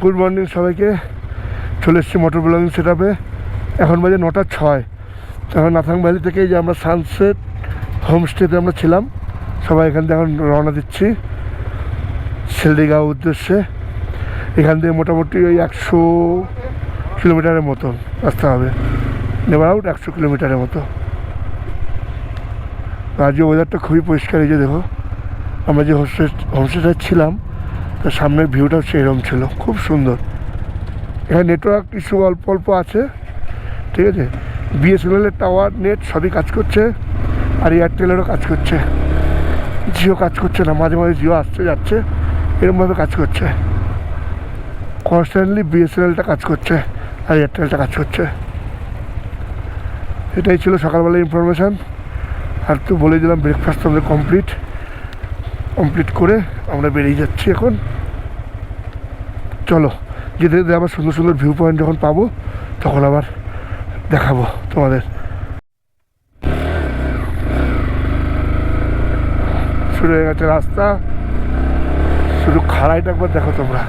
Good morning সবাইকে। চলে এসেছি মোটর ব্লগিং সেটআপে। এখন বাজে 9:06। তখন নাথাং ভ্যালি থেকে যে আমরা সানসেট হোমস্টেতে আমরা ছিলাম, সবাই এখান থেকে এখন রওনা দিচ্ছি শিলদিগাঁও উদ্দেশ্যে। এখান থেকে মোটামুটি ওই 100 কিলোমিটারের মতো রাস্তা হবে, নেভার আউট 100 কিলোমিটারের মতো। আজকে ওয়েদারটা খুবই পরিষ্কার। এই যে দেখো, আমরা যে হোমস্টেটায় ছিলাম তার সামনের ভিউটাও সেরকম ছিল, খুব সুন্দর। এখানে নেটওয়ার্ক ইস্যু অল্প অল্প আছে, ঠিক আছে। বিএসএনএলের টাওয়ার নেট সবই কাজ করছে, আর এয়ারটেলেরও কাজ করছে। জিও কাজ করছে না, মাঝে মাঝে জিও আসছে যাচ্ছে, এরকমভাবে কাজ করছে। কনস্ট্যান্টলি বিএসএনএলটা কাজ করছে আর এয়ারটেলটা কাজ করছে। এটাই ছিল সকালবেলা ইনফরমেশান। আর তো বলে দিলাম ব্রেকফাস্ট আমাদের কমপ্লিট করে আমরা বেরিয়ে যাচ্ছি এখন। চলো, যেতে যেতে আবার সুন্দর সুন্দর ভিউ পয়েন্ট যখন পাবো তখন আবার দেখাবো তোমাদের। শুরু হয়ে গেছে রাস্তা, শুধু খাড়াইটা একবার দেখো তোমরা।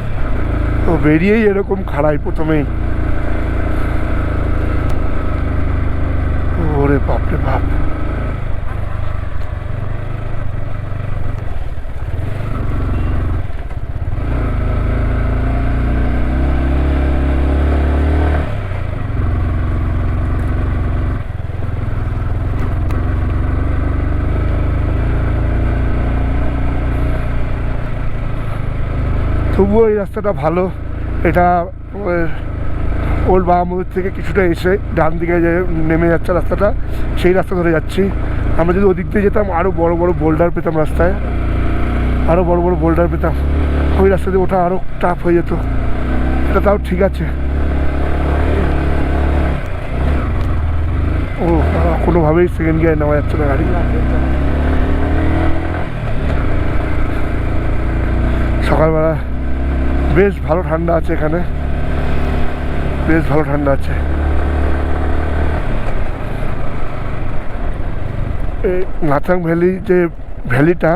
তো বেরিয়েই এরকম খাড়াই প্রথমেই। ওরে বাপরে বাপ, তবুও এই রাস্তাটা ভালো। এটা ওল্ড বাহামুর থেকে কিছুটা এসে ডান দিকে যে নেমে যাচ্ছে রাস্তাটা, সেই রাস্তা ধরে যাচ্ছি। আমরা যদি ওদিক দিয়ে যেতাম আরও বড় বড় বোল্ডার পেতাম রাস্তায়, আরও বড় বড় বোল্ডার পেতাম। ওই রাস্তা দিয়ে ওঠা আরও টাফ হয়ে যেত। এটা তাও ঠিক আছে। ও কোনোভাবেই সেকেন্ড গিয়ারে নেওয়া যাচ্ছে না গাড়ি। সকালবেলা বেশ ভালো ঠান্ডা আছে এখানে, বেশ ভালো ঠান্ডা আছে। এই নাথাং ভ্যালি যে ভ্যালিটা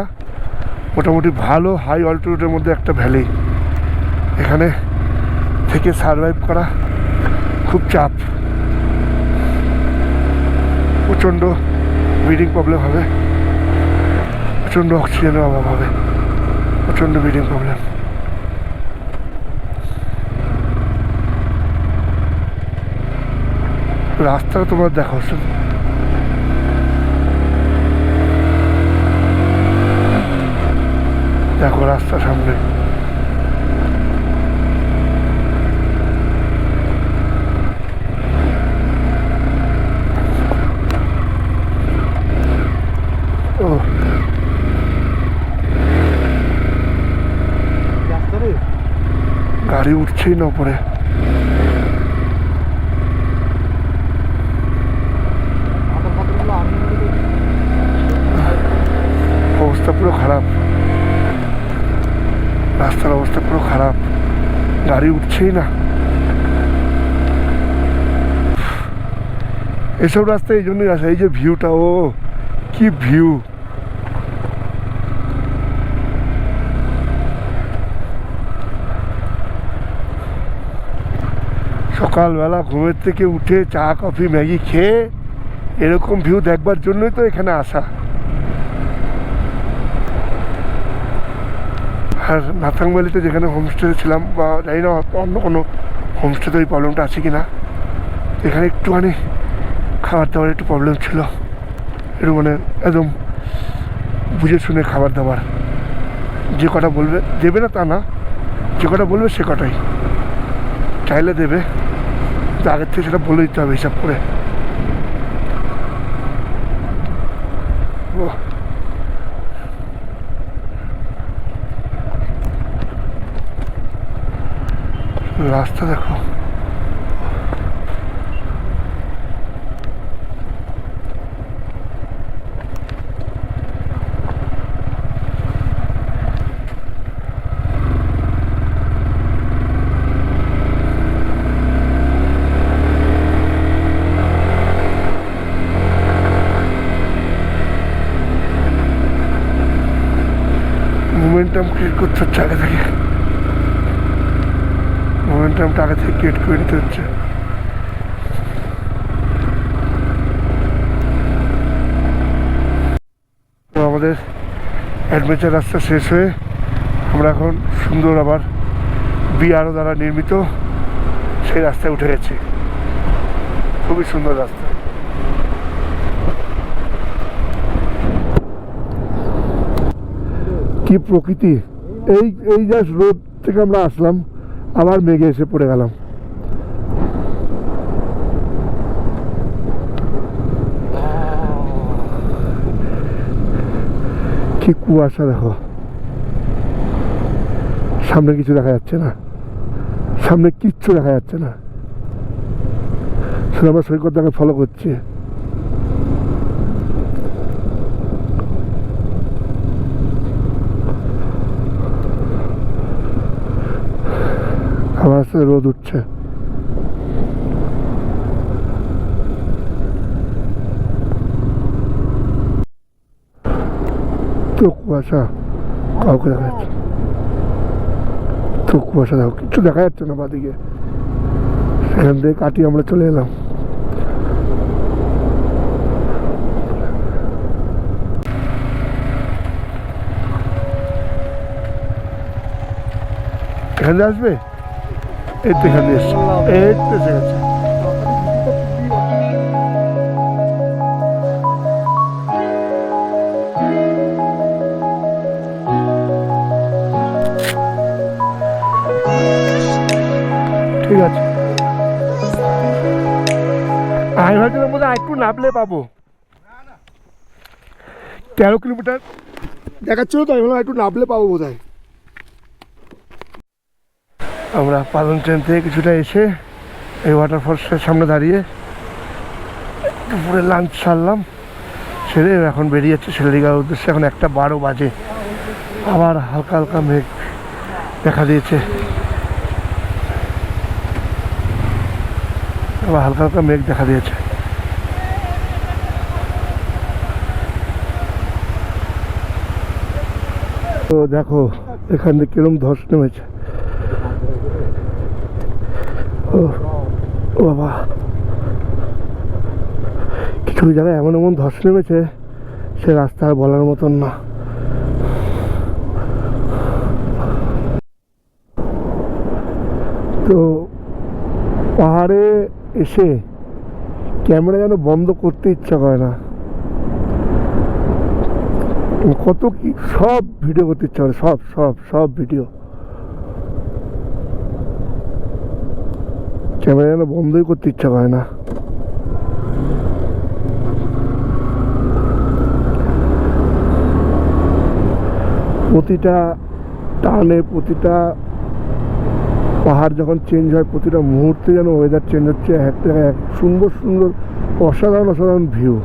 মোটামুটি ভালো হাই অল্টিটিউডের মধ্যে একটা ভ্যালি। এখানে থেকে সারভাইভ করা খুব চাপ, প্রচণ্ড ব্রিদিং প্রবলেম হবে, প্রচণ্ড অক্সিজেনের অভাব হবে, প্রচণ্ড ব্রিদিং প্রবলেম। রাস্তাটা তোমরা দেখো, দেখো রাস্তা সামনে। ও গাড়ি উঠছেই না উপরে। অবস্থা পুরো খারাপ, রাস্তার অবস্থা পুরো খারাপ, গাড়ি উঠছেই না। এসব রাস্তায় এই জন্যই আসে। এই যে ভিউটা, ও কি ভিউ! সকালবেলা ঘুমের থেকে উঠে চা কফি ম্যাগি খেয়ে এরকম ভিউ দেখবার জন্যই তো এখানে আসা। আর নাথাং ভ্যালিতে যেখানে হোমস্টেতে ছিলাম, বা জানি না অন্য কোনো হোমস্টেতে ওই প্রবলেমটা আছে কি না, এখানে একটুখানি খাবার দাবার একটু প্রবলেম ছিল। একটু মানে একদম বুঝে শুনে খাবার দাবার, যে কটা বলবে দেবে না তা না, যে কটা বলবে সে কটাই চাইলে দেবে, কিন্তু আগের থেকে সেটা বলে দিতে হবে হিসাব করে। রাস্তা দেখো, মোমেন্টাম ক্রিয়েট করতে হচ্ছে আগে থেকে। মমেন্টামটা আগে থেকে ক্রিয়েট করে নিতে হচ্ছে। তো আমাদের অ্যাডভেঞ্চার রাস্তা শেষ হয়ে আমরা এখন সুন্দর আবার বিআরও দ্বারা নির্মিত সেই রাস্তায় উঠে গেছি। খুবই সুন্দর রাস্তা। কি প্রকৃতি! এই এই জাস্ট রোড থেকে আমরা আসলাম, আবার মেঘে এসে পড়ে গেলাম। কি কুয়াশা! দেখো সামনে কিছু দেখা যাচ্ছে না, সামনে কিচ্ছু দেখা যাচ্ছে না, শুধু আমরা সৈকতটাকে ফলো করছি। আবার আস্তে রোদ উঠছে। তো কুয়াশা, কাউকে দেখা যাচ্ছে, তো কুয়াশা, দেখো কিচ্ছু দেখা যাচ্ছে না বাদিকে। সেখান থেকে কাটিয়ে আমরা চলে এলাম। এখানে আসবে, এই তো এখানে এসছে, এই তো এসে গেছে। ঠিক আছে, আমি ভাবছিলাম বোধ হয় একটু নামলে পাবো। 13 কিলোমিটার দেখাচ্ছিল তো, আমি ভাবলাম একটু নামলে পাবো বোধ হয়। আমরা পালন ট্রেন থেকে কিছুটা এসে এই ওয়াটারফলসের সামনে দাঁড়িয়ে দুপুরে লাঞ্চ সারলাম, সেরে এখন বেরিয়েছে শিলিগুড়ির উদ্দেশ্যে। এখন 1:12 বাজে। আবার হালকা হালকা মেঘ দেখা দিয়েছে, আবার হালকা হালকা মেঘ দেখা দিয়েছে। তো দেখো এখান থেকে কিরম ধস নেমেছে। ও বাবা, কিছু জায়গায় এমন এমন ধস নেমেছে সে রাস্তা আর বলার মতন না। তো পাহাড়ে এসে ক্যামেরা যেন বন্ধ করতে ইচ্ছা করে না, কত কি সব ভিডিও করতে ইচ্ছা করে, সব সব সব ভিডিও। ক্যামেরা যেন বন্ধই করতে ইচ্ছা করে না। প্রতিটা টানে, প্রতিটা পাহাড় যখন চেঞ্জ হয়, প্রতিটা মুহূর্তে যেন ওয়েদার চেঞ্জ হচ্ছে। একটা এক সুন্দর সুন্দর অসাধারণ অসাধারণ ভিউ।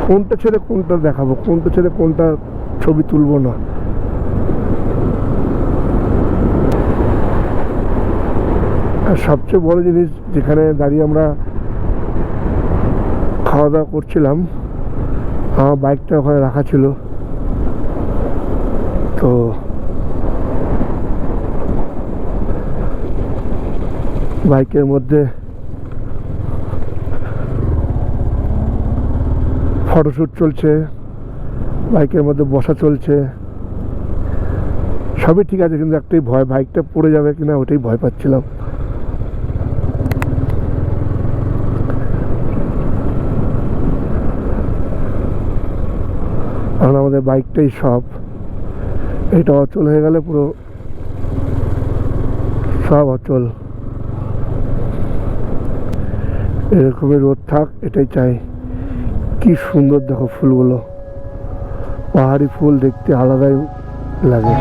কোনটা ছেড়ে কোনটা দেখাবো, কোনটা ছেড়ে কোনটা ছবি তুলবো না। আর সবচেয়ে বড় জিনিস, যেখানে দাঁড়িয়ে আমরা খাওয়া দাওয়া করছিলাম, আমার বাইকটা ওখানে রাখা ছিল। তো বাইকের মধ্যে ফটোশ্যুট চলছে, বাইকের মধ্যে বসা চলছে, সবই ঠিক আছে, কিন্তু একটাই ভয়, বাইকটা পড়ে যাবে কিনা ওটাই ভয় পাচ্ছিলাম। কারণ আমাদের বাইকটাই সব, এটা অচল হয়ে গেলে পুরো সব অচল। এরকমই রোদ থাক, এটাই চাই। কি সুন্দর দেখো ফুলগুলো, পাহাড়ি ফুল দেখতে আলাদাই লাগে।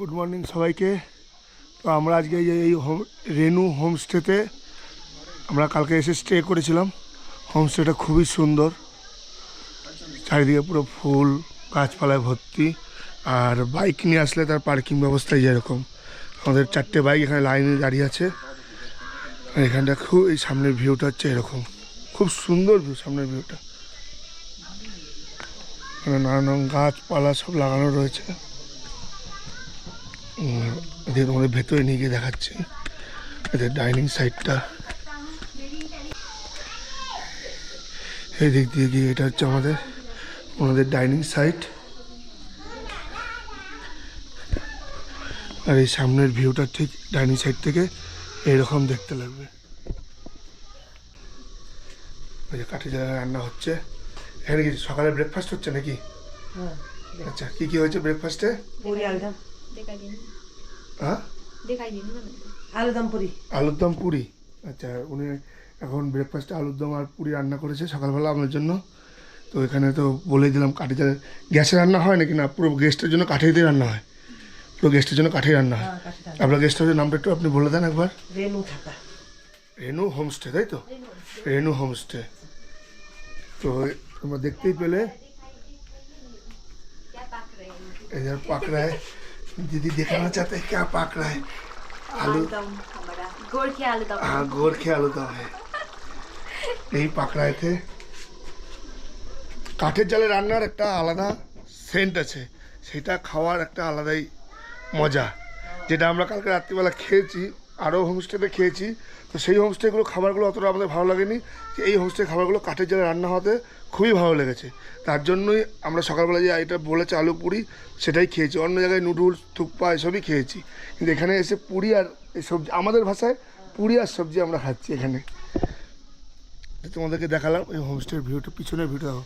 গুড মর্নিং সবাইকে। তো আমরা আজকে এই রেনু হোমস্টেতে আমরা কালকে এসে স্টে করেছিলাম। হোমস্টেটা খুবই সুন্দর, চারিদিকে পুরো ফুল গাছপালায় ভর্তি। আর বাইক নিয়ে আসলে তার পার্কিং ব্যবস্থাই যেরকম, আমাদের 4টে বাইক এখানে লাইনে দাঁড়িয়ে আছে। আর এখানটা খুব, এই সামনের ভিউটা হচ্ছে এরকম, খুব সুন্দর ভিউ সামনের ভিউটা। মানে নানান রকম গাছপালা সব লাগানো রয়েছে। এদের তোমাদের ভেতরে নিয়ে গিয়ে দেখাচ্ছি এদের ডাইনিং সাইডটা। এই দিক দিয়ে গিয়ে এটা হচ্ছে ওনাদের ডাইনিং সাইড। আর এই সামনের ভিউটা ঠিক ডাইনিং সাইড থেকে এইরকম দেখতে লাগবে। ওই যে কাঠি জ্বালায় রান্না হচ্ছে। এখানে কি সকালে ব্রেকফাস্ট হচ্ছে নাকি? আচ্ছা, কি কি হয়েছে ব্রেকফাস্টে? আলুর দম পুরি। আচ্ছা, উনি এখন ব্রেকফাস্টে আলুর দম আর পুরি রান্না করেছে সকালবেলা আপনার জন্য। তো এখানে তো বলেই দিলাম কাঠি জ্বালায় গ্যাসে রান্না হয় নাকি না, পুরো গেস্টের জন্য কাঠিতেই রান্না হয়, পুরো গেস্টের জন্য কাঠেই রান্না হয়। আপনার গেস্ট হাউসের নামটা একটু আপনি বলে দেন একবার। রেনু হোমস্টে, তাই তো? রেনু হোমস্টে। তো তোমরা দেখতেই পেলে इधर पक रहा है। दीदी दिखाना चाहते हैं क्या पक रहा है? आलू, गोरखे आलू दम। हाँ, गोरखे आलू दम है, यही पक रहे थे। কাঠের জালে রান্নার একটা আলাদা সেন্ট আছে, সেটা খাওয়ার একটা আলাদাই মজা, যেটা আমরা কালকে রাত্রিবেলা খেয়েছি, আরও হোমস্টেতে খেয়েছি। তো সেই হোমস্টেগুলো খাবারগুলো অতটা আমাদের ভালো লাগেনি। এই হোমস্টে খাবারগুলো কাঠের জালে রান্না হতে খুবই ভালো লেগেছে। তার জন্যই আমরা সকালবেলা যে এটা বলেছে আলু পুরি, সেটাই খেয়েছি। অন্য জায়গায় নুডলস, থুকপা এসবই খেয়েছি, কিন্তু এখানে এসে পুরি আর এই সবজি, আমাদের ভাষায় পুরি আর সবজি আমরা খাচ্ছি এখানে। তোমাদেরকে দেখালাম এই হোমস্টের ভিউটা, পিছনের ভিউটা দেখো,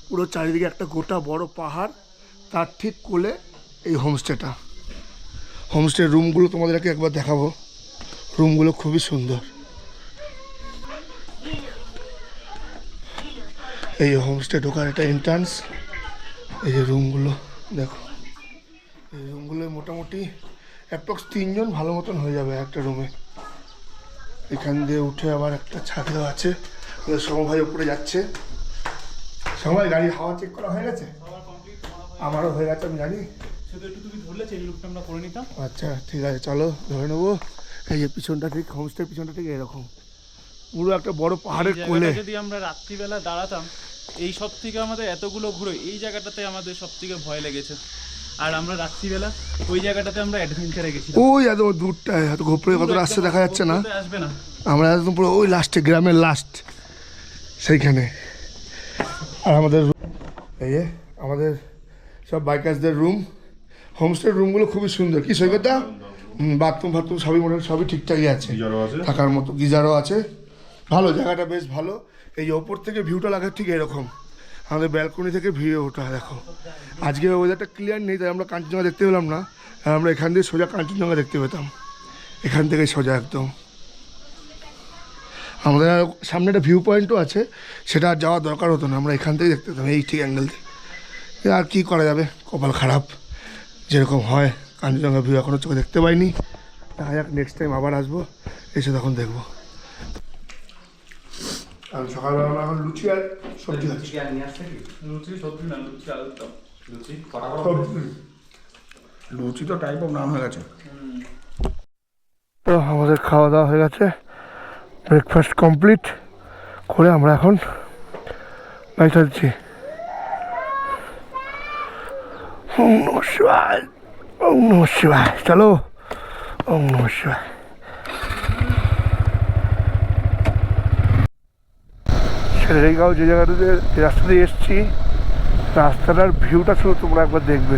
পুরো চারিদিকে একটা গোটা বড় পাহাড়, তার ঠিক কোলে এই হোমস্টেটা। হোমস্টের রুমগুলো তোমাদেরকে একবার দেখাবো, রুমগুলো খুবই সুন্দর। এই হোমস্টে ঢোকার একটা এন্ট্রান্স। এই যে রুমগুলো দেখো, এই রুমগুলো মোটামুটি অ্যাপ্রক্স 3 জন ভালো মতন হয়ে যাবে একটা রুমে। এখান দিয়ে উঠে আবার একটা ছাদেও আছে। আমাদের সমভাই উপরে যাচ্ছে। সময় গাড়ির হাওয়া চেক করা হয়ে গেছে? আমারও হয়ে গেছে, আমি জানি। আচ্ছা ঠিক আছে, চলো ধরে নেবো। এই যে পিছনটা ঠিক, হোমস্টের পিছনটা ঠিক এরকম, পুরো একটা বড় পাহাড়ের কোলে। যদি আমরা রাত্রিবেলা দাঁড়াতাম, এই সব থেকে আমাদের এতগুলো ঘুরে এই জায়গাটাতে আমাদের সব থেকে ভয় লেগেছে। আর আমরা রাত্রিবেলা ওই জায়গাটাতে আমরা অ্যাডভেঞ্চারে গেছিলাম। ওই একদম দূরটায়, হয়তো গোপ্রে কত রাস্তা দেখা যাচ্ছে না, আসবে না। আমরা একদম পুরো ওই লাস্টে, গ্রামের লাস্ট সেইখানে। আর আমাদের এই যে আমাদের সব বাইকার্সদের রুম। হোমস্টের রুমগুলো খুবই সুন্দর। কি সৈকতটা? বাথরুম ফাথরুম সবই মোটামুটি সবই ঠিকঠাকই আছে, থাকার মতো গিজারও আছে। ভালো জায়গাটা, বেশ ভালো। এই যে ওপর থেকে ভিউটা লাগে ঠিক এরকম, আমাদের ব্যালকনি থেকে ভিউটা দেখো। আজকে ওয়েদারটা ক্লিয়ার নেই, তাই আমরা কাঞ্চনজঙ্ঘা দেখতে পেলাম না। আর আমরা এখান দিয়ে সোজা কাঞ্চনজঙ্ঘা দেখতে পেতাম, এখান থেকে সোজা একদম। আমাদের সামনে একটা ভিউ পয়েন্টও আছে, সেটা আর যাওয়ার দরকার হতো না, আমরা এখান থেকে দেখতে পেতাম, এই ঠিক অ্যাঙ্গেল থেকে। আর কী করা যাবে, কপাল খারাপ, যেরকম হয়। কাঞ্চনজঙ্ঘা ভিউ এখনও চোখে দেখতে পাইনি, দেখা যাক নেক্সট টাইম আবার আসবো, এসে তখন দেখবো। আর সকালবেলা আমরা এখন লুচি আর সবজি খাচ্ছি। লুচি তো টাইপ অফ নাম হয়ে গেছে। তো আমাদের খাওয়া দাওয়া হয়ে গেছে, ব্রেকফাস্ট কমপ্লিট করে আমরা এখন বাইকটা দিচ্ছি। ওম নমঃ শিবায়, ওম নমঃ শিবায়, চলো ওম নমঃ শিবায়। ছেলেগাঁও যে জায়গাটাতে রাস্তা দিয়ে এসছি, রাস্তাটার ভিউটা শুধু তোমরা একবার দেখবে।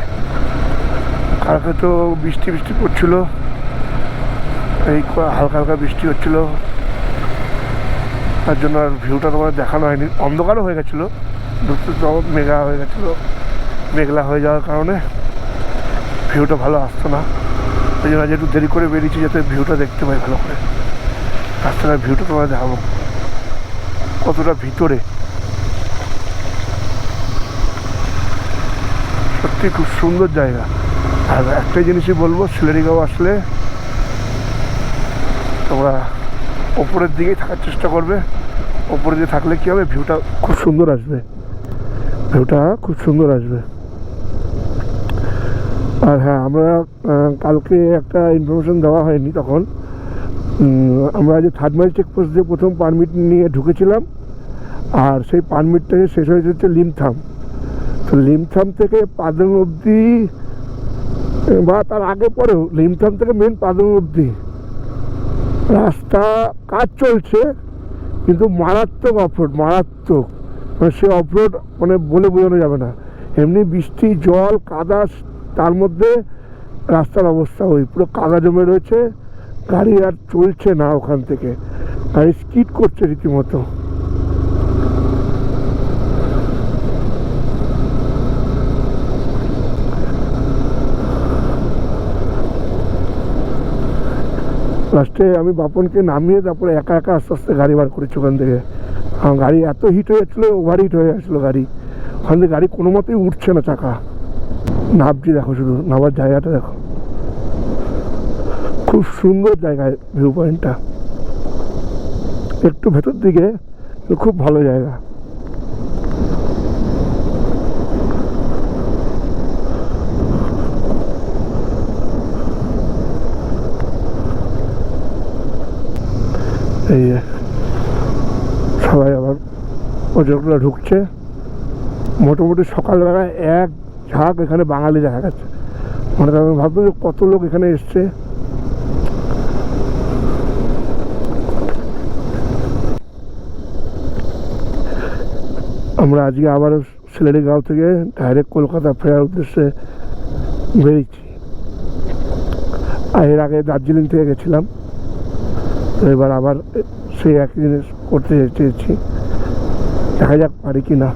কালকে তো বৃষ্টি পড়ছিল, এই হালকা হালকা বৃষ্টি হচ্ছিল, তার জন্য আর ভিউটা তোমার দেখানো হয়নি। অন্ধকারও হয়ে গেছিলো, মেঘা হয়ে গেছিলো, মেঘলা হয়ে যাওয়ার কারণে ভিউটা ভালো আসতো না। ওই জন্য আজ একটু দেরি করে বেরিয়েছি, যাতে ভিউটা দেখতে পাই ভালো করে। রাস্তাটার ভিউটা তোমার দেখাবো কতটা ভিতরে, সত্যি খুব সুন্দর জায়গা। আর একটাই জিনিসই বলবো, শিলারিগাঁও আসলে তোমরা ওপরের দিকেই থাকার চেষ্টা করবে। ওপরে দিয়ে থাকলে কী হবে, ভিউটা খুব সুন্দর আসবে, ভিউটা খুব সুন্দর আসবে। আর হ্যাঁ, আমরা কালকে একটা ইনফরমেশন দেওয়া হয়নি তখন, আমরা যে 3 মাইল চেকপোস্ট দিয়ে প্রথম পারমিট নিয়ে ঢুকেছিলাম, আর সেই পারমিটটাকে শেষ হয়েছে হচ্ছে লিমথাম। তো লিমথাম থেকে পাদং অবধি বা তার আগে পরেও, লিমথাম থেকে মেন পাদং অবধি রাস্তা কাজ চলছে, কিন্তু মারাত্মক অফরোড, মারাত্মক। মানে সে অফরোড মানে বলে বোঝানো যাবে না। এমনি বৃষ্টি, জল, কাদা, তার মধ্যে রাস্তার অবস্থা ওই পুরো কাদা জমে রয়েছে, গাড়ি আর চলছে না, ওখান থেকে গাড়ি স্কিড করছে রীতিমতো। লাস্টে আমি বাপনকে নামিয়ে তারপরে একা একা আস্তে আস্তে গাড়ি বার করেছি ওখান থেকে। গাড়ি এত হিট হয়ে যাচ্ছিলো, ওভার হিট হয়ে যাচ্ছিলো গাড়ি, ওখান থেকে গাড়ি কোনো মতেই উঠছে না চাকা। নামছি, দেখো শুধু নামার জায়গাটা দেখো, খুব সুন্দর জায়গায় ভিউ পয়েন্টটা, একটু ভেতর দিকে, খুব ভালো জায়গা। এই সবাই আবার পর্যটকরা ঢুকছে। মোটামুটি সকালবেলায় এক ঝাঁক এখানে বাঙালি দেখা গেছে, মানে আমি ভাববো যে কত লোক এখানে এসছে। আমরা আজকে আবার শিলারিগাঁও থেকে ডাইরেক্ট কলকাতা ফেরার উদ্দেশ্যে বেরিয়েছি। আর এর আগে দার্জিলিং থেকে গেছিলাম, তো এবার আবার সেই একই জিনিস করতে চেয়েছি, দেখা যাক পারি কি না।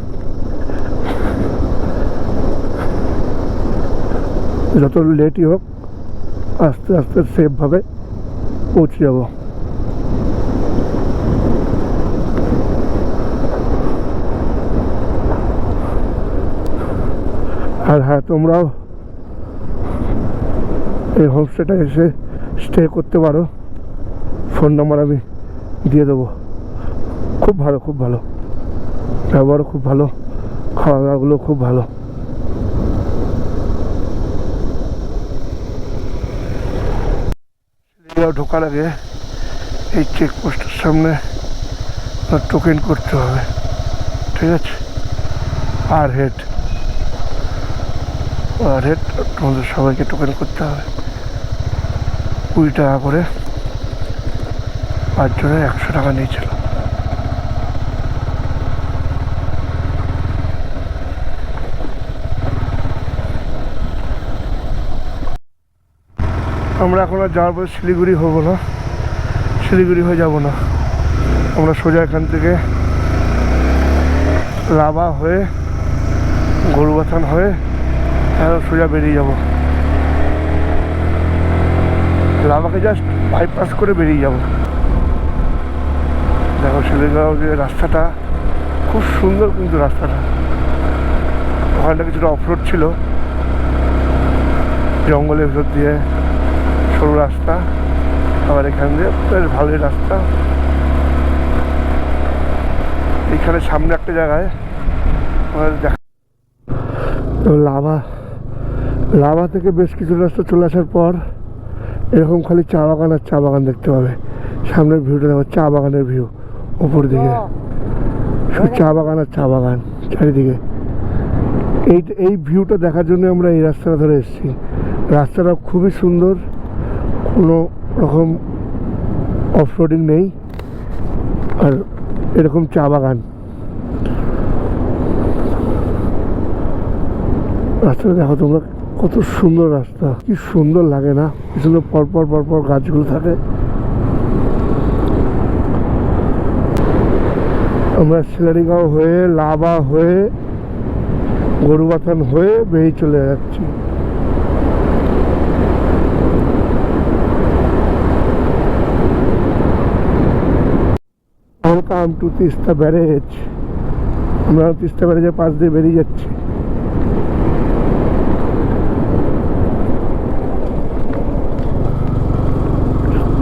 যত লেটই হোক আস্তে আস্তে সেফভাবে পৌঁছে যাব। আর হ্যাঁ, তোমরাও এই হোমস্টেটা এসে স্টে করতে পারো, ফোন নাম্বার আমি দিয়ে দেবো। খুব ভালো, খুব ভালো ব্যবহার, খুব ভালো খাওয়া দাওয়াগুলো, খুব ভালো। ঢোকার আগে এই চেকপোস্টের সামনে টোকেন করতে হবে, ঠিক আছে? আর হেড তোমাদের সবাইকে টোকেন করতে হবে, 20 টাকা করে, 5 জনের 100 টাকা নিয়েছিল। আমরা এখন আর যাওয়ার পর শিলিগুড়ি হবো না, শিলিগুড়ি হয়ে যাব না, আমরা সোজা এখান থেকে লাভা হয়ে, গরুবাথান হয়ে সোজা বেরিয়ে যাব। লাভাকে জাস্ট বাইপাস করে বেরিয়ে যাব। দেখো শিলিগুড়ি যে রাস্তাটা খুব সুন্দর, কিন্তু রাস্তাটা ওখানটা কিছুটা অফরোড ছিল, জঙ্গলের ভিতর দিয়ে সরু রাস্তা, আবার এখান দিয়ে বেশ ভালোই রাস্তা। এইখানে সামনে একটা জায়গায় দেখা, লাভা থেকে বেশ কিছু রাস্তা চলে আসার পর এরকম খালি চা বাগান আর চা বাগান দেখতে পাবে। সামনের ভিউটা দেখো, চা বাগানের ভিউ, ওপর দিকে শুধু চা বাগান আর চা বাগান চারিদিকে। এই ভিউটা দেখার জন্য আমরা এই রাস্তাটা ধরে এসেছি। রাস্তাটা খুবই সুন্দর, কোনো রকম অফরোডিং নেই, আর এরকম চা বাগান। রাস্তাটা দেখো তোমরা, কত সুন্দর রাস্তা, কি সুন্দর লাগে না? পিছনে পরপর পরপর গাছগুলো থাকে। আমরা শিলারিগাঁও হয়ে, লাভা হয়ে, গরুবাথান হয়ে বেরিয়ে চলে যাচ্ছি। Welcome to Teesta barrage. আমরা তিস্তা ব্যারেজের পাশ দিয়ে বেরিয়ে যাচ্ছি।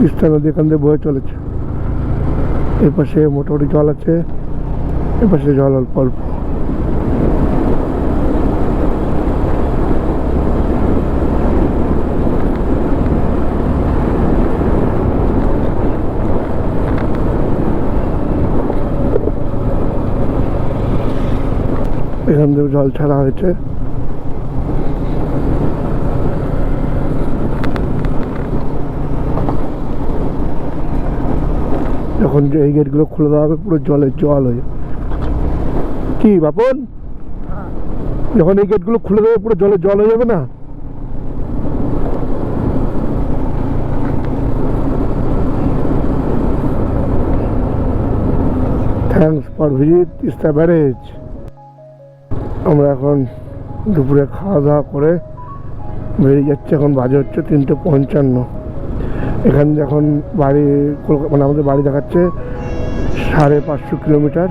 তিস্তা নদী এখান দিয়ে বয়ে চলেছে। এর পাশে মোটামুটি জল আছে, এর পাশে জল অল্প অল্প। এখান থেকে জল ছাড়া হয়েছে। যখন এই গেটগুলো খুলে দেওয়া হবে পুরো জলে জল হয়ে যাবে। কি বাপন, যখন এই গেটগুলো খুলে দেবে পুরো জলে জল হয়ে যাবে না? Thanks for visit Teesta barrage. আমরা এখন দুপুরে খাওয়া দাওয়া করে বেরিয়ে যাচ্ছে। এখন বাজে হচ্ছে 3:55। এখান থেকে এখন বাড়ি মানে আমাদের বাড়ি দেখাচ্ছে 550 কিলোমিটার,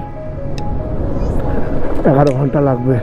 11 ঘন্টা লাগবে।